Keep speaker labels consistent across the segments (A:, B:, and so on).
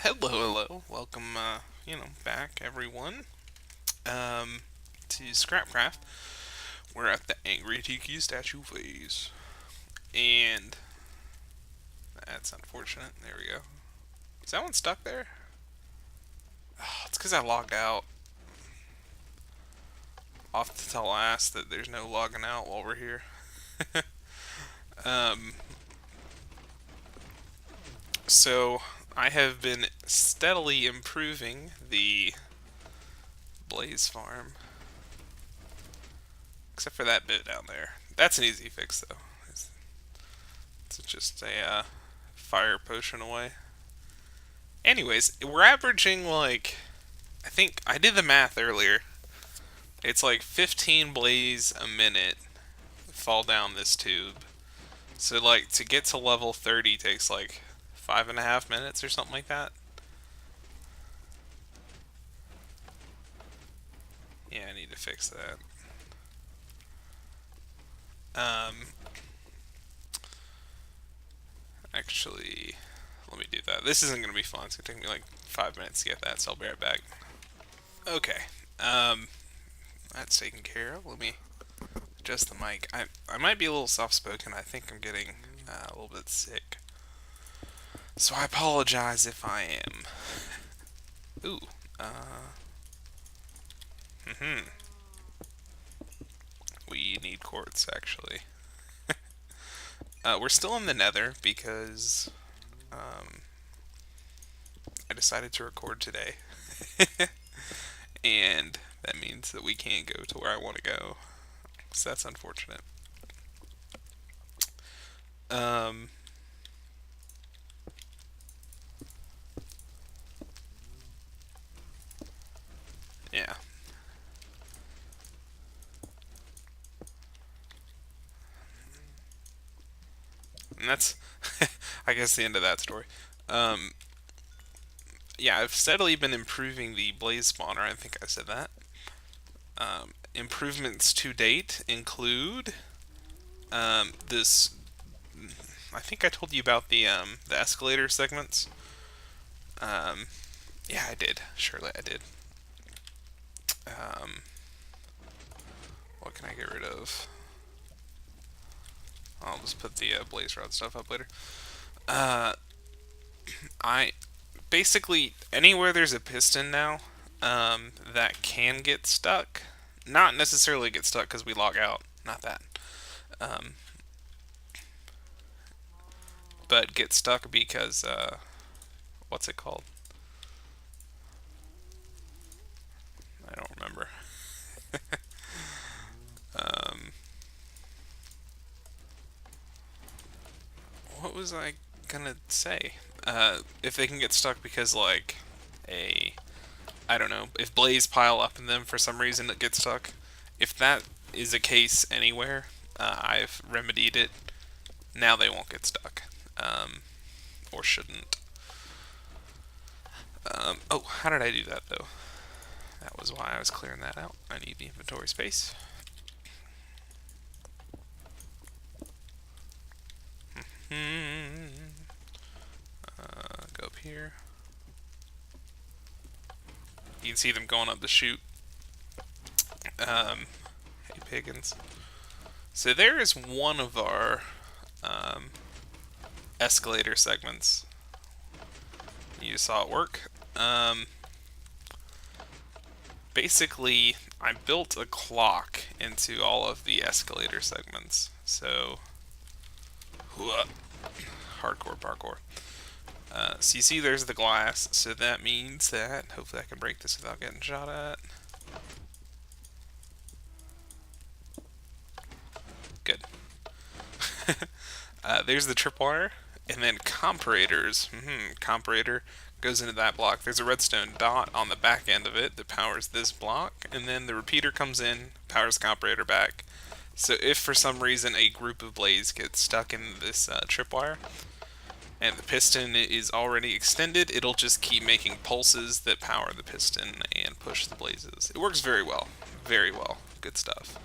A: Hello, hello. Welcome, back, everyone, um, to ScrapCraft. We're at the Angry Tiki statue phase. And that's unfortunate. There we go. Is that one stuck there? Oh, it's because I logged out. Off to tell ass that there's no logging out while we're here. um, so, I have been steadily improving the Blaze farm. Except for that bit down there. That's an easy fix, though. It's just a fire potion away. Anyways, we're averaging like, I think I did the math earlier. It's like 15 blaze a minute fall down this tube. So like to get to level 30 takes like 5.5 minutes or something like that. Yeah, I need to fix that. Um, actually, let me do that. This isn't gonna be fun. It's gonna take me like 5 minutes to get that, so I'll be right back. Okay. Um, that's taken care of. Let me adjust the mic. I might be a little soft spoken. I think I'm getting a little bit sick. So I apologize if I am. Ooh. Uh. Hmm. We need quartz actually. We're still in the Nether because um, I decided to record today, and that means that we can't go to where I want to go. So that's unfortunate. Um. Yeah. And that's, I guess, the end of that story. Um, yeah, I've steadily been improving the blaze spawner. I think I said that. Improvements to date include this. I think I told you about the escalator segments. Um, yeah, I did. Surely I did. Um, what can I get rid of? I'll just put the blaze rod stuff up later. Uh, I basically anywhere there's a piston now that can get stuck. Not necessarily get stuck because we log out. Not that. Um, but get stuck because what's it called? I don't remember. um, what was I gonna say? If they can get stuck because like a I don't know, if blaze pile up in them for some reason it gets stuck. If that is a case anywhere, I've remedied it. Now they won't get stuck, or shouldn't. Oh, how did I do that though? That was why I was clearing that out. I need the inventory space. Go up here. You can see them going up the chute. Hey, Piggins. So there is one of our escalator segments. You saw it work. Basically, I built a clock into all of the escalator segments. So, hardcore parkour. So you see there's the glass, so that means that, hopefully I can break this without getting shot at. Good. There's the tripwire, and then comparators. Comparator goes into that block. There's a redstone dot on the back end of it that powers this block, and then the repeater comes in, powers the comparator back. So if for some reason a group of blaze gets stuck in this tripwire, and the piston is already extended, it'll just keep making pulses that power the piston and push the blazes. It works very well. Very well. Good stuff.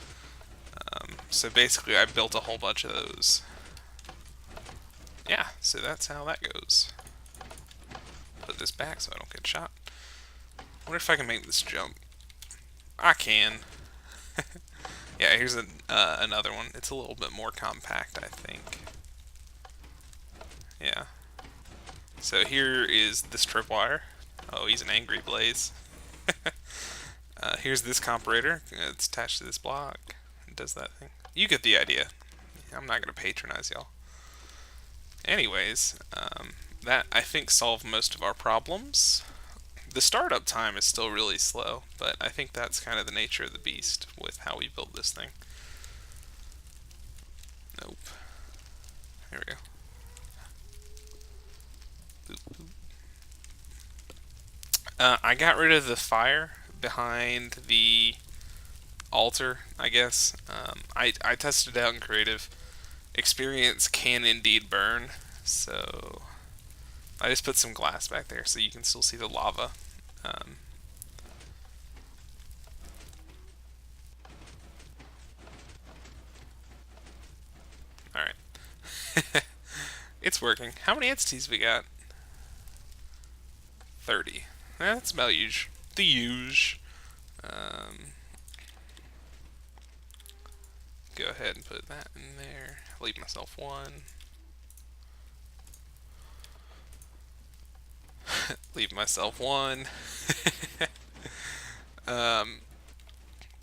A: So basically I built a whole bunch of those. Yeah, so that's how that goes. Put this back so I don't get shot. I wonder if I can make this jump. I can. Yeah, here's another one. It's a little bit more compact, I think. Yeah. So here is this tripwire. Oh, he's an angry blaze. Here's this comparator. It's attached to this block. It does that thing. You get the idea. I'm not going to patronize y'all. Anyways, that I think solved most of our problems. The startup time is still really slow, but I think that's kind of the nature of the beast with how we build this thing. Nope. There we go. Boop, boop. I got rid of the fire behind the altar, I guess. I tested it out in creative. Experience can indeed burn, so I just put some glass back there so you can still see the lava. Alright. It's working. How many entities we got? 30. That's about huge. The huge. Go ahead and put that in there. Leave myself one. Leave myself one.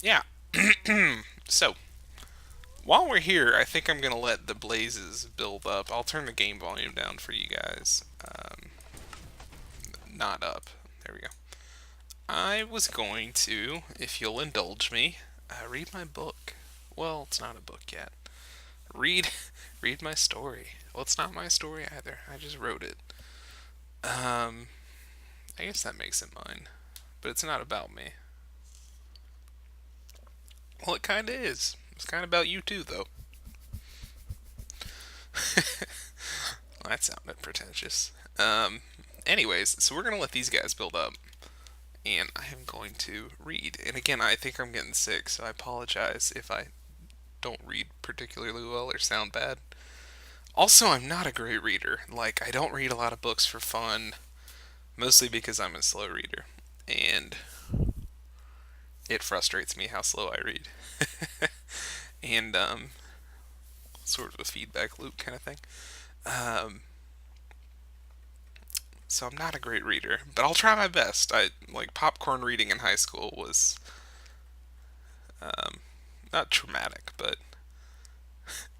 A: Yeah. So, while we're here, I think I'm going to let the blazes build up. I'll turn the game volume down for you guys. Not up. There we go. I was going to, if you'll indulge me, read my book. Well, it's not a book yet. Read my story. Well, it's not my story either. I just wrote it. I guess that makes it mine. But it's not about me. Well, it kinda is. It's kinda about you too, though. Well, that sounded pretentious. Anyways, so we're gonna let these guys build up. And I am going to read. And again, I think I'm getting sick, so I apologize if I don't read particularly well or sound bad. Also, I'm not a great reader. Like, I don't read a lot of books for fun, mostly because I'm a slow reader. And it frustrates me how slow I read. And, sort of a feedback loop kind of thing. So I'm not a great reader, but I'll try my best. Like, popcorn reading in high school was not traumatic, but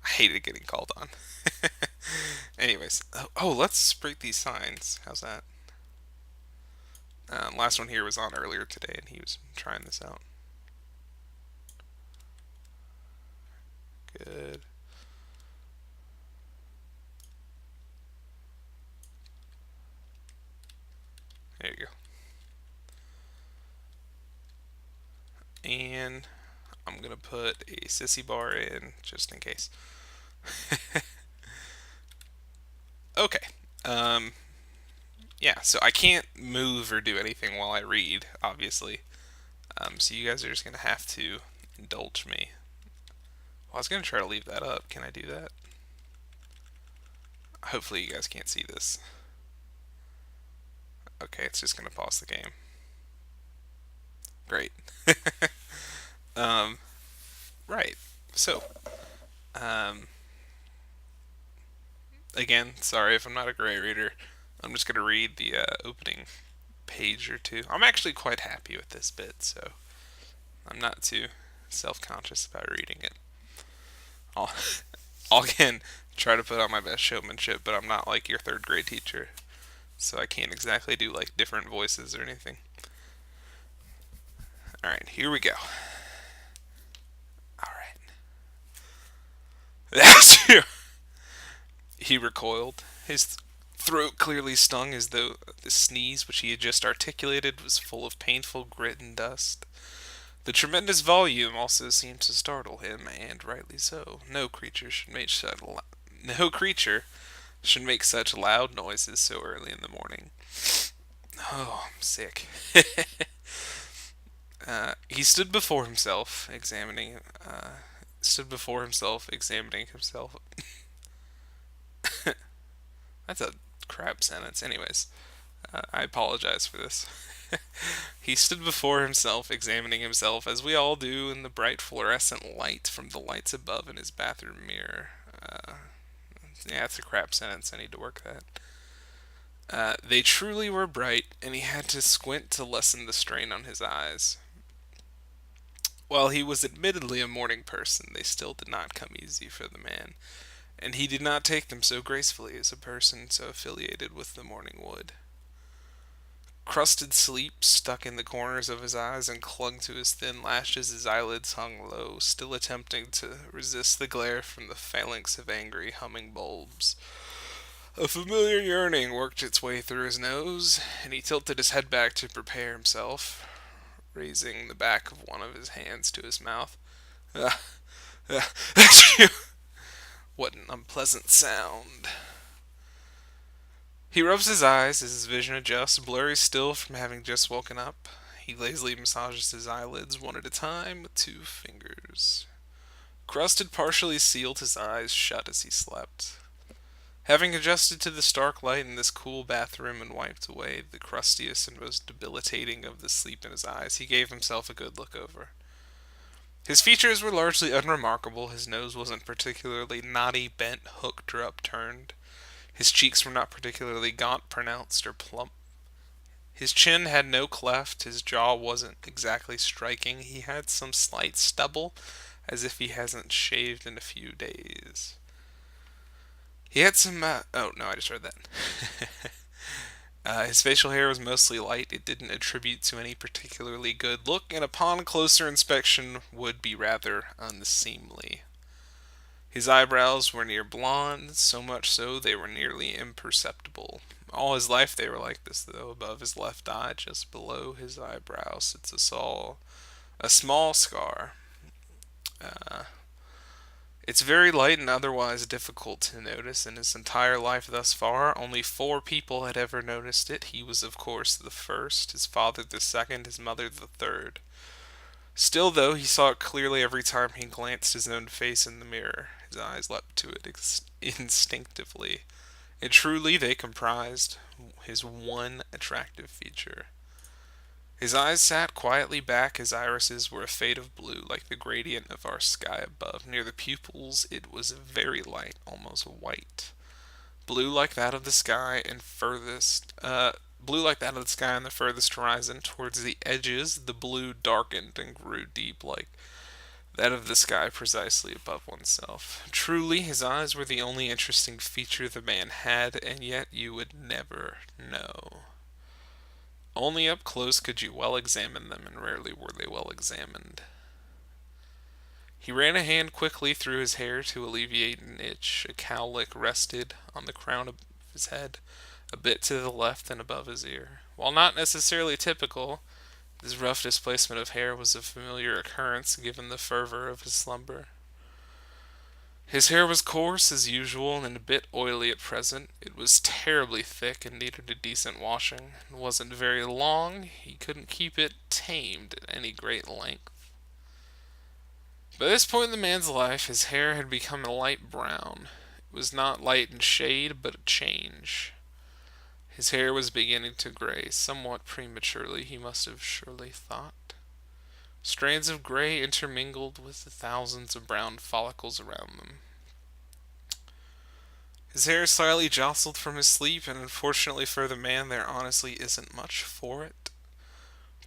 A: I hated getting called on. Anyways, oh, let's break these signs. How's that? Last one here was on earlier today, and he was trying this out. Good. There you go. And I'm going to put a sissy bar in just in case. Okay. Yeah, so I can't move or do anything while I read, obviously. So you guys are just going to have to indulge me. Well, I was going to try to leave that up. Can I do that? Hopefully you guys can't see this. Okay, it's just going to pause the game. Great. Right. So, again, sorry if I'm not a great reader. I'm just going to read the opening page or two. I'm actually quite happy with this bit, so I'm not too self-conscious about reading it. I'll again try to put on my best showmanship, but I'm not like your third grade teacher, so I can't exactly do like different voices or anything. Alright, here we go. Alright. That's you! He recoiled. His throat clearly stung as though the sneeze which he had just articulated was full of painful grit and dust. The tremendous volume also seemed to startle him, and rightly so. No creature should make such loud noises so early in the morning. Oh, I'm sick. He stood before himself, examining himself. That's a crap sentence. Anyways, I apologize for this. He stood before himself, examining himself, as we all do, in the bright fluorescent light from the lights above in his bathroom mirror. Uh, yeah, it's a crap sentence. I need to work that. They truly were bright, and he had to squint to lessen the strain on his eyes. While he was admittedly a morning person, they still did not come easy for the man, and he did not take them so gracefully as a person so affiliated with the morning would. Crusted sleep stuck in the corners of his eyes and clung to his thin lashes. His eyelids hung low, still attempting to resist the glare from the phalanx of angry, humming bulbs. A familiar yearning worked its way through his nose, and he tilted his head back to prepare himself, raising the back of one of his hands to his mouth. Ah, achoo! What an unpleasant sound. He rubs his eyes as his vision adjusts, blurry still from having just woken up. He lazily massages his eyelids one at a time with 2 fingers. Crust had partially sealed his eyes shut as he slept. Having adjusted to the stark light in this cool bathroom and wiped away the crustiest and most debilitating of the sleep in his eyes, he gave himself a good look over. His features were largely unremarkable. His nose wasn't particularly knotty, bent, hooked, or upturned. His cheeks were not particularly gaunt, pronounced, or plump. His chin had no cleft. His jaw wasn't exactly striking. He had some slight stubble, as if he hasn't shaved in a few days. He had some. Oh, no, I just read that. His facial hair was mostly light. It didn't attribute to any particularly good look, and upon closer inspection would be rather unseemly. His eyebrows were near blonde, so much so they were nearly imperceptible. All his life they were like this, though. Above his left eye, just below his eyebrow, sits a small scar. Uh, it's very light and otherwise difficult to notice. In his entire life thus far, only 4 people had ever noticed it. He was, of course, the first, his father the second, his mother the third. Still, though, he saw it clearly every time he glanced his own face in the mirror. His eyes leapt to it instinctively, and truly they comprised his one attractive feature. His eyes sat quietly back, his irises were a fade of blue, like the gradient of our sky above. Near the pupils it was very light, almost white. Blue like that of the sky and blue like that of the sky on the furthest horizon. Towards the edges, the blue darkened and grew deep, like that of the sky precisely above oneself. Truly, his eyes were the only interesting feature the man had, and yet you would never know. Only up close could you well examine them, and rarely were they well examined. He ran a hand quickly through his hair to alleviate an itch. A cowlick rested on the crown of his head, a bit to the left and above his ear. While not necessarily typical, this rough displacement of hair was a familiar occurrence given the fervor of his slumber. His hair was coarse as usual and a bit oily at present. It was terribly thick and needed a decent washing. It wasn't very long. He couldn't keep it tamed at any great length. By this point in the man's life, his hair had become a light brown. It was not light in shade, but a change. His hair was beginning to gray, somewhat prematurely, he must have surely thought. Strands of gray intermingled with the thousands of brown follicles around them. His hair slightly jostled from his sleep, and unfortunately for the man, there honestly isn't much for it.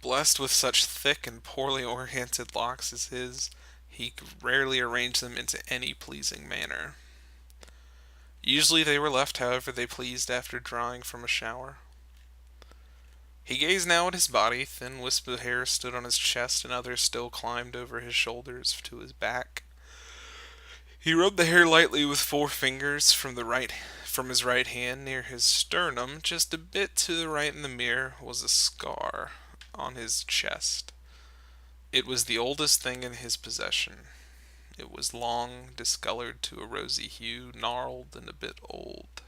A: Blessed with such thick and poorly oriented locks as his, he could rarely arrange them into any pleasing manner. Usually they were left however they pleased after drying from a shower. He gazed now at his body. Thin wisps of hair stood on his chest, and others still climbed over his shoulders to his back. He rubbed the hair lightly with 4 fingers from his right hand near his sternum. Just a bit to the right in the mirror was a scar on his chest. It was the oldest thing in his possession. It was long, discolored to a rosy hue, gnarled, and a bit old.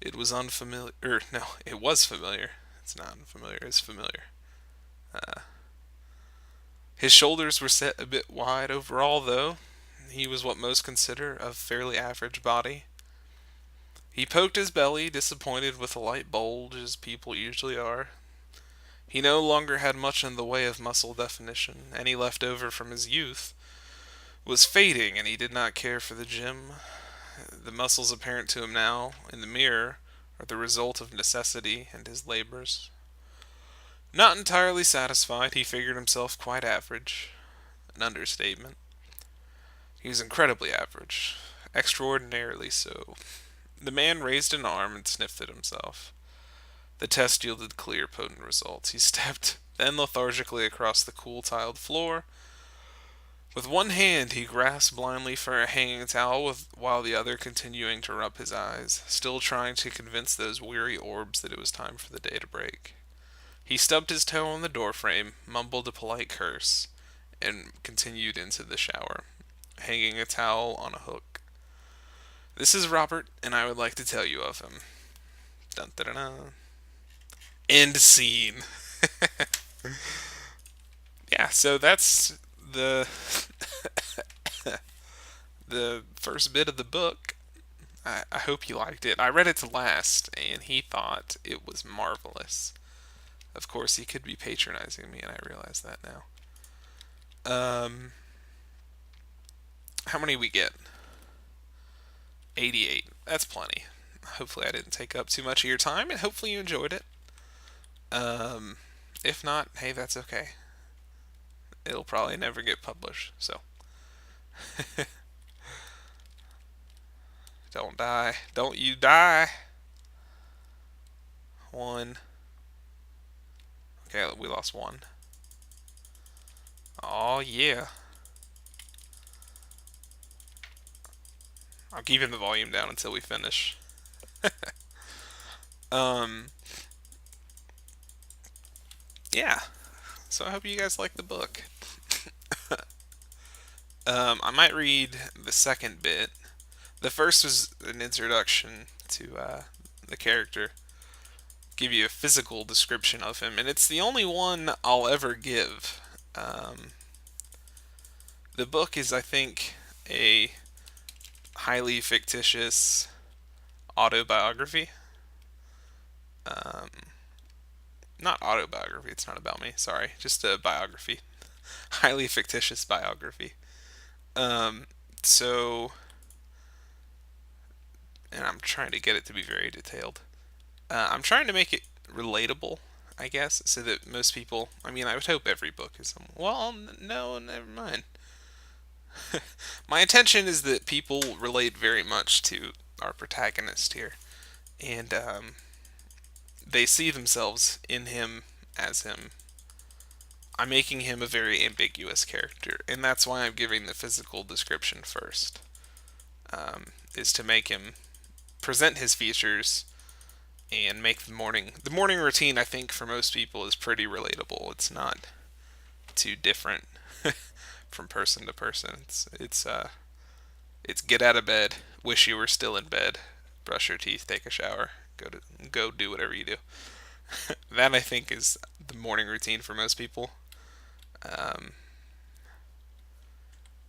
A: It was unfamiliar. No, it was familiar. It's not unfamiliar, it's familiar. His shoulders were set a bit wide overall, though. He was what most consider a fairly average body. He poked his belly, disappointed with a light bulge, as people usually are. He no longer had much in the way of muscle definition. Any left over from his youth was fading, and he did not care for the gym. The muscles apparent to him now, in the mirror, are the result of necessity and his labors. Not entirely satisfied, he figured himself quite average. An understatement. He was incredibly average. Extraordinarily so. The man raised an arm and sniffed at himself. The test yielded clear, potent results. He stepped then lethargically across the cool tiled floor. With one hand, he grasped blindly for a hanging towel, while the other continuing to rub his eyes, still trying to convince those weary orbs that it was time for the day to break. He stubbed his toe on the doorframe, mumbled a polite curse, and continued into the shower, hanging a towel on a hook. This is Robert, and I would like to tell you of him. Dun dun dun dun. End scene. Yeah, so that's the the first bit of the book. I hope you liked it. I read it to last, and he thought it was marvelous. Of course, he could be patronizing me, and I realize that now. How many we get? 88. That's plenty. Hopefully, I didn't take up too much of your time, and hopefully, you enjoyed it. If not, hey, that's okay. It'll probably never get published, so. Don't die. Don't you die. One. Okay, we lost one. Oh, yeah. I'm keeping the volume down until we finish. um, yeah. So I hope you guys like the book. I might read the second bit. The first was an introduction to the character, give you a physical description of him, and it's the only one I'll ever give. The book is, I think, a highly fictitious autobiography. Not autobiography, it's not about me, sorry, just a biography. Highly fictitious biography. So, and I'm trying to get it to be very detailed. I'm trying to make it relatable, I guess, so that most people, I mean, I would hope every book is, well, no, never mind. My intention is that people relate very much to our protagonist here, and they see themselves in him as him. I'm making him a very ambiguous character, and that's why I'm giving the physical description first, is to make him present his features and make the morning routine. I think for most people is pretty relatable. It's not too different from person to person. It's get out of bed, wish you were still in bed, brush your teeth, take a shower, go do whatever you do. That I think is the morning routine for most people.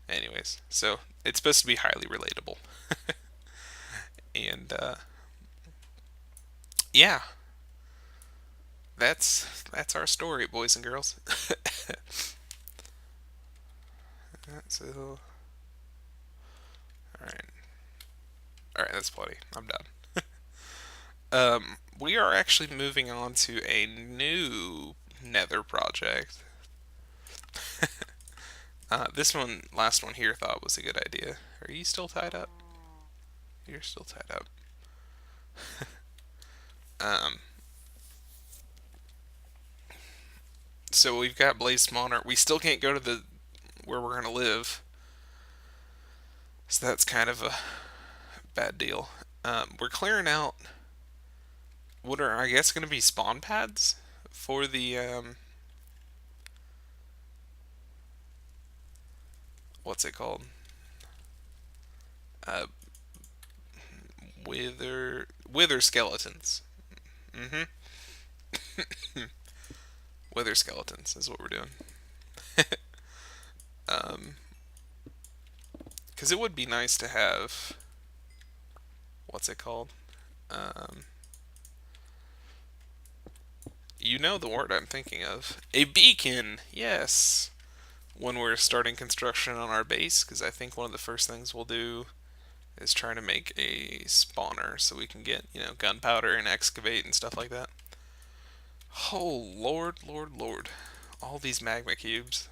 A: Anyways, so it's supposed to be highly relatable. And yeah, that's our story, boys and girls. So, all right, that's plenty. I'm done. We are actually moving on to a new Nether project. Last one here, thought was a good idea. Are you still tied up? You're still tied up. um, so we've got Blaze Spawner. We still can't go to where we're gonna live, so that's kind of a bad deal. We're clearing out what are, I guess, gonna be spawn pads for the what's it called? Wither skeletons. Wither skeletons is what we're doing. Because it would be nice to have, what's it called? Um, you know the word I'm thinking of. A beacon! Yes! When we're starting construction on our base, because I think one of the first things we'll do is try to make a spawner so we can get, gunpowder and excavate and stuff like that. Oh, Lord, Lord, Lord. All these magma cubes.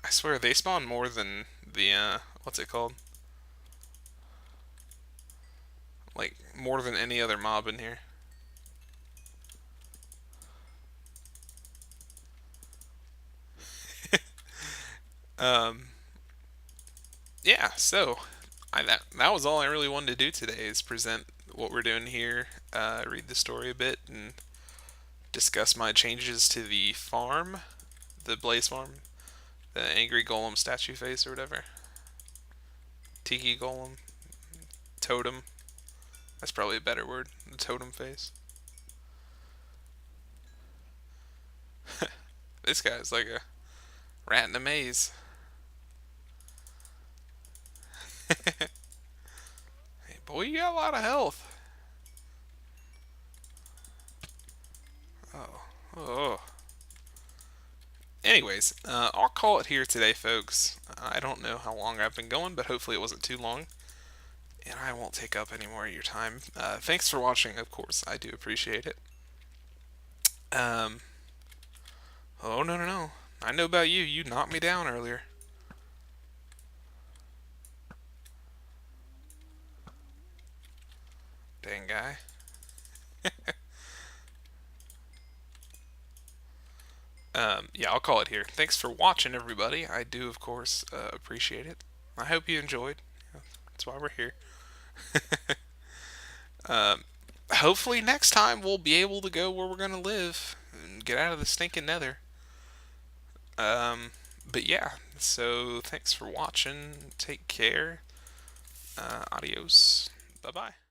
A: I swear they spawn more than the, what's it called? Like, more than any other mob in here. Um, yeah, so that was all I really wanted to do today is present what we're doing here, read the story a bit, and discuss my changes to the farm, the blaze farm, the angry golem statue face or whatever, tiki golem, totem. That's probably a better word. The totem face. This guy's like a rat in a maze. Hey, boy, you got a lot of health. Oh, oh. Anyways, I'll call it here today, folks. I don't know how long I've been going, but hopefully it wasn't too long. And I won't take up any more of your time. Thanks for watching, of course. I do appreciate it. Um, oh, no, no, no. I know about you. You knocked me down earlier. Dang guy. Yeah, I'll call it here. Thanks for watching, everybody. I do, of course, appreciate it. I hope you enjoyed. That's why we're here. um, Hopefully, next time we'll be able to go where we're going to live and get out of the stinking nether. Um, but yeah, so thanks for watching. Take care. Adios. Bye bye.